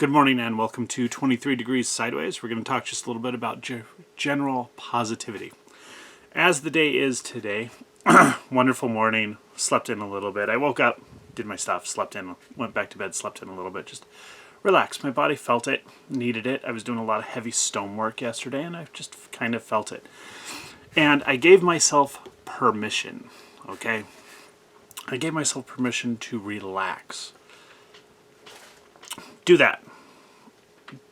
Good morning and welcome to 23 Degrees Sideways. We're going to talk just a little bit about general positivity. As the day is today, wonderful morning, slept in a little bit. I woke up, did my stuff, slept in, went back to bed, slept in a little bit, just relaxed. My body felt it, needed it. I was doing a lot of heavy stone work yesterday and I just kind of felt it. And I gave myself permission, okay? I gave myself permission to relax. Do that.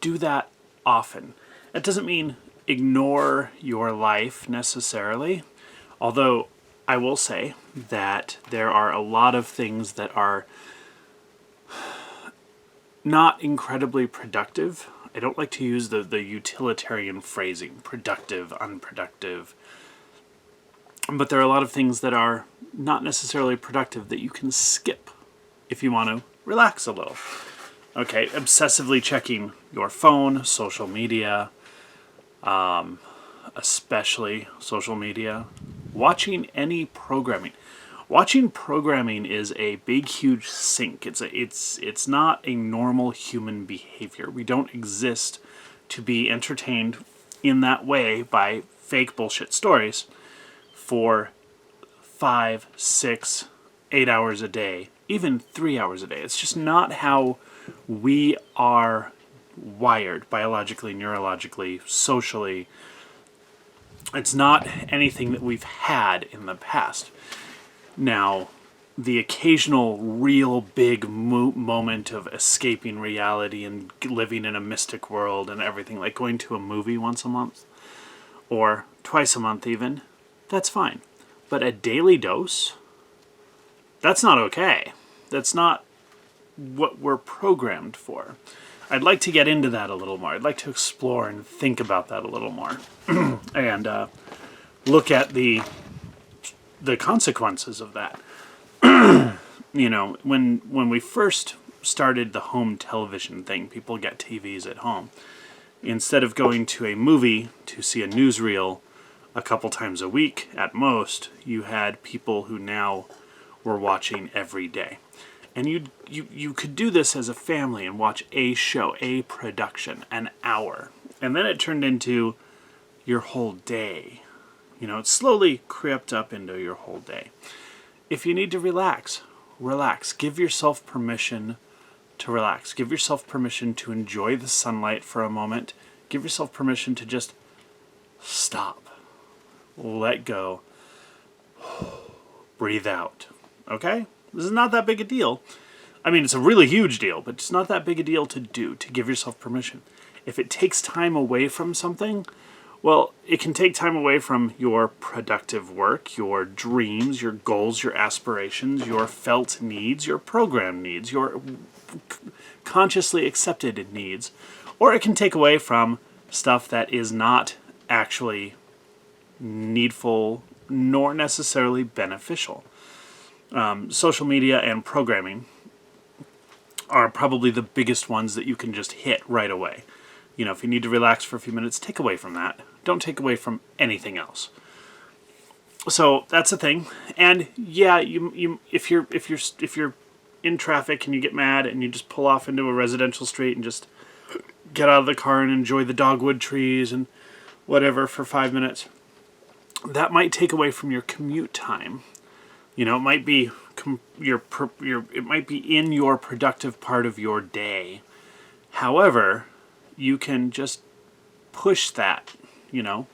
Do that often. That doesn't mean ignore your life necessarily, although I will say that there are a lot of things that are not incredibly productive. I don't like to use the utilitarian phrasing, productive, unproductive, but there are a lot of things that are not necessarily productive that you can skip if you want to relax a little. Okay, obsessively checking your phone, social media, especially social media, watching any programming. Watching programming is a big, huge sink. It's not a normal human behavior. We don't exist to be entertained in that way by fake bullshit stories for 5, 6, 8 hours a day, even 3 hours a day. It's just not how we are wired biologically, neurologically, socially. It's not anything that we've had in the past. Now, the occasional real big moment of escaping reality and living in a mystic world and everything, like going to a movie once a month or twice a month even, that's fine. But a daily dose, that's not okay. That's not what we're programmed for. I'd like to get into that a little more. I'd like to explore and think about that a little more and look at the consequences of that. You know, when we first started the home television thing, people get TVs at home. Instead of going to a movie to see a newsreel a couple times a week at most, you had people who now were watching every day. And you could do this as a family and watch a show, a production, an hour. And then it turned into your whole day. You know, it slowly crept up into your whole day. If you need to relax, relax. Give yourself permission to relax. Give yourself permission to enjoy the sunlight for a moment. Give yourself permission to just stop. Let go. Breathe out. Okay? This is not that big a deal. I mean, it's a really huge deal, but it's not that big a deal to do, to give yourself permission. If it takes time away from something, well, it can take time away from your productive work, your dreams, your goals, your aspirations, your felt needs, your program needs, your consciously accepted needs, or it can take away from stuff that is not actually needful nor necessarily beneficial. Social media and programming are probably the biggest ones that you can just hit right away. You know, if you need to relax for a few minutes, take away from that. Don't take away from anything else. So that's the thing. And yeah, if you're in traffic and you get mad and you just pull off into a residential street and just get out of the car and enjoy the dogwood trees and whatever for 5 minutes, that might take away from your commute time. You know, it might be it might be in your productive part of your day. However, you can just push that, you know,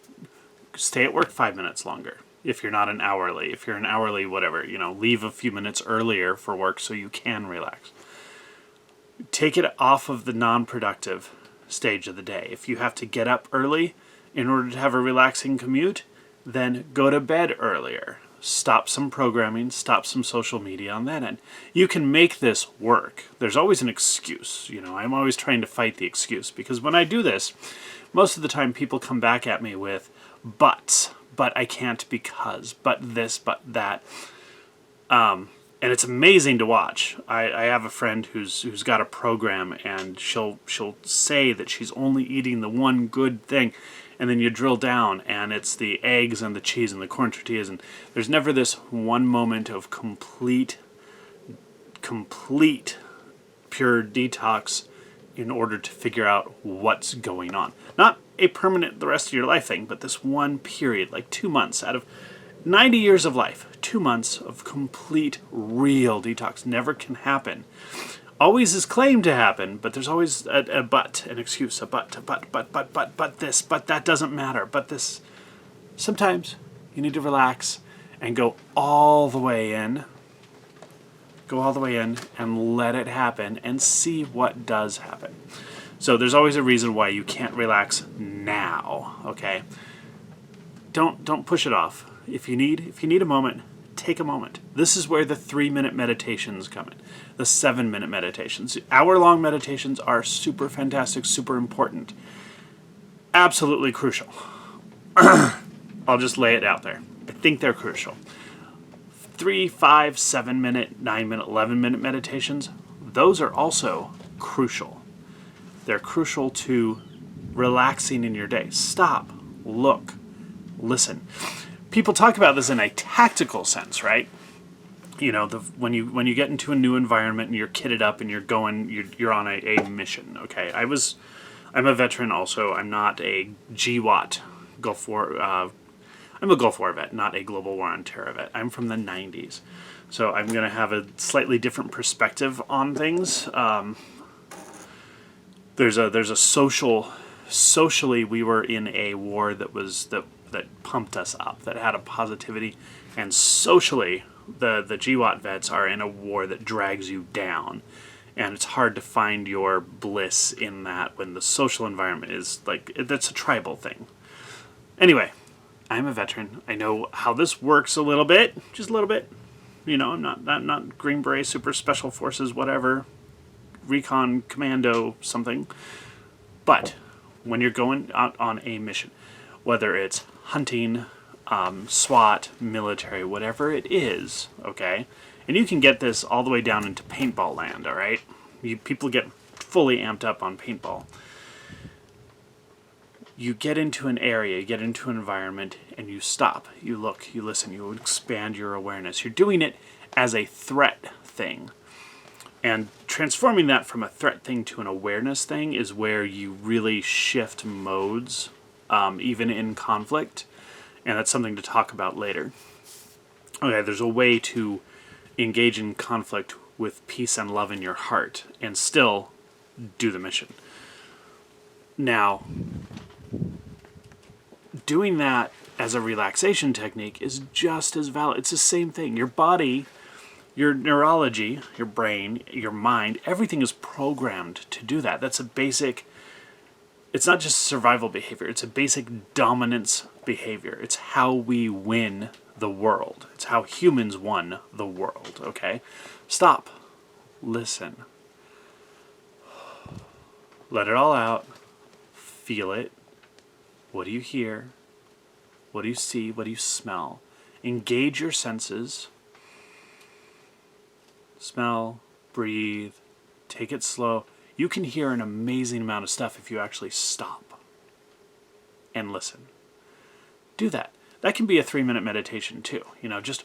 stay at work 5 minutes longer. If you're not an hourly, if you're an hourly, whatever, you know, leave a few minutes earlier for work so you can relax. Take it off of the non-productive stage of the day. If you have to get up early in order to have a relaxing commute, then go to bed earlier. Stop some programming, stop some social media on that end. You can make this work. There's always an excuse. You know, I'm always trying to fight the excuse because when I do this, most of the time people come back at me with buts. But I can't because, but this, but that. And it's amazing to watch. I have a friend who's got a program and she'll say that she's only eating the one good thing. And then you drill down and it's the eggs and the cheese and the corn tortillas, and there's never this one moment of complete pure detox in order to figure out what's going on. Not a permanent, the rest of your life thing, but this one period, like 2 months out of 90 years of life, 2 months of complete, real detox. Never can happen. Always is claimed to happen, but there's always a but, an excuse, a but this, but that doesn't matter, but this. Sometimes you need to relax and go all the way in. Go all the way in and let it happen and see what does happen. So there's always a reason why you can't relax now, okay? Don't push it off. If you need a moment, take a moment. This is where the 3-minute meditations come in. The 7-minute meditations. Hour-long meditations are super fantastic, super important. Absolutely crucial. I'll just lay it out there. I think they're crucial. 3, 5, 7-minute, 9-minute, 11-minute meditations, those are also crucial. They're crucial to relaxing in your day. Stop, look, listen. People talk about this in a tactical sense, right? You know, when you get into a new environment and you're kitted up and you're on a mission. Okay, I'm a veteran also. I'm not a GWAT Gulf War. I'm a Gulf War vet, not a Global War on Terror vet. I'm from the 90s, so I'm going to have a slightly different perspective on things. There's a socially we were in a war that pumped us up, that had a positivity, and socially the GWAT vets are in a war that drags you down, and it's hard to find your bliss in that when the social environment is like that's a tribal thing. Anyway. I'm a veteran. I know how this works a little bit, just a little bit. You know, I'm not Green Beret, Super Special Forces, whatever, Recon Commando, something. But when you're going out on a mission, whether it's hunting, SWAT, military, whatever it is, okay, and you can get this all the way down into paintball land, all right? People get fully amped up on paintball. You get into an area, you get into an environment, and you stop, you look, you listen, you expand your awareness. You're doing it as a threat thing. And transforming that from a threat thing to an awareness thing is where you really shift modes, even in conflict. And that's something to talk about later. Okay, there's a way to engage in conflict with peace and love in your heart and still do the mission. Now, doing that as a relaxation technique is just as valid. It's the same thing. Your body, your neurology, your brain, your mind, everything is programmed to do that. That's a basic, it's not just survival behavior, it's a basic dominance behavior. It's how we win the world. It's how humans won the world, okay? Stop. Listen. Let it all out. Feel it. What do you hear? What do you see? What do you smell? Engage your senses. Smell, breathe, take it slow. You can hear an amazing amount of stuff if you actually stop and listen. Do that. That can be a 3-minute meditation too. You know, just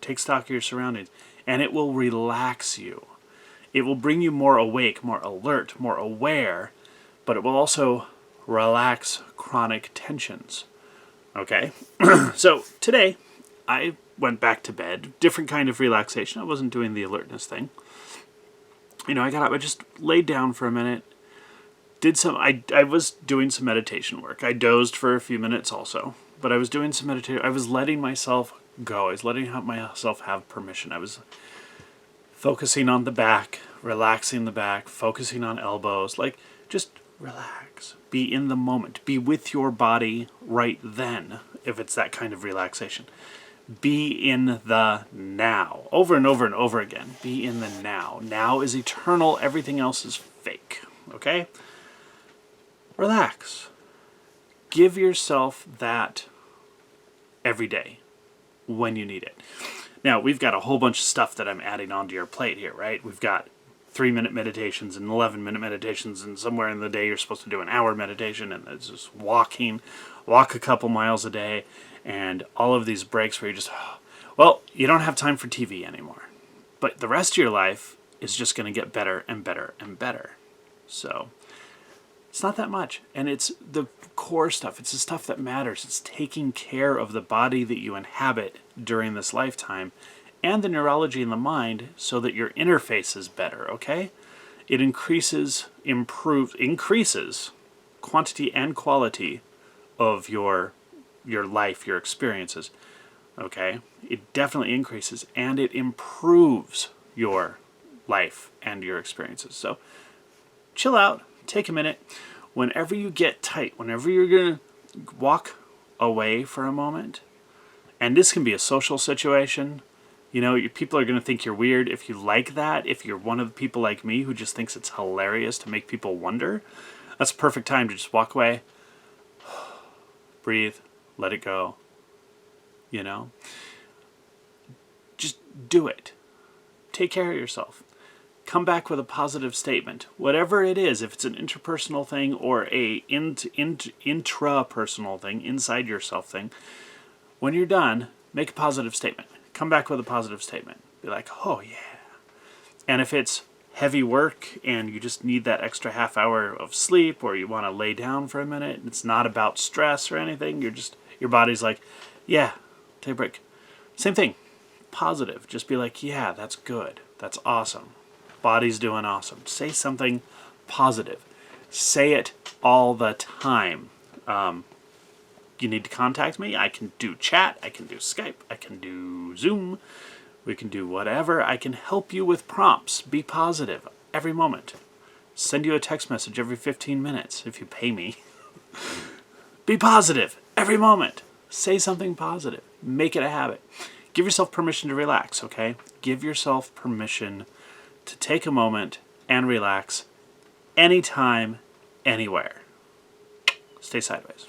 take stock of your surroundings, and it will relax you. It will bring you more awake, more alert, more aware, but it will also relax chronic tensions. Okay? So today, I went back to bed. Different kind of relaxation. I wasn't doing the alertness thing. You know, I got up, I just laid down for a minute. I was doing some meditation work. I dozed for a few minutes also. But I was doing some meditation. I was letting myself go. I was letting myself have permission. I was focusing on the back, relaxing the back, focusing on elbows. Like, just relax. Be in the moment. Be with your body right then, if it's that kind of relaxation. Be in the now. Over and over and over again. Be in the now. Now is eternal. Everything else is fake. Okay? Relax. Give yourself that every day when you need it. Now, we've got a whole bunch of stuff that I'm adding onto your plate here, right? We've got 3-minute meditations and 11-minute meditations, and somewhere in the day you're supposed to do an hour meditation, and it's just walk a couple miles a day, and all of these breaks where you just, well, you don't have time for TV anymore. But the rest of your life is just going to get better and better and better. So it's not that much. And it's the core stuff. It's the stuff that matters. It's taking care of the body that you inhabit during this lifetime and the neurology in the mind so that your interface is better, okay? It increases quantity and quality of your life, your experiences, okay? It definitely increases, and it improves your life and your experiences. So chill out, take a minute. Whenever you get tight, whenever you're going to walk away for a moment, and this can be a social situation, you know, people are going to think you're weird. If you like that, if you're one of the people like me who just thinks it's hilarious to make people wonder, that's a perfect time to just walk away, breathe, let it go, you know. Just do it. Take care of yourself. Come back with a positive statement. Whatever it is, if it's an interpersonal thing or a intrapersonal thing, inside yourself thing, when you're done, make a positive statement. Come back with a positive statement. Be like, oh yeah. And if it's heavy work and you just need that extra half hour of sleep or you want to lay down for a minute, it's not about stress or anything, your body's like, yeah, take a break. Same thing. Positive. Just be like, yeah, that's good. That's awesome. Body's doing awesome. Say something positive. Say it all the time. You need to contact me. I can do chat. I can do Skype. I can do Zoom. We can do whatever. I can help you with prompts. Be positive every moment. Send you a text message every 15 minutes if you pay me. Be positive every moment. Say something positive. Make it a habit. Give yourself permission to relax, okay? Give yourself permission to take a moment and relax anytime, anywhere. Stay sideways.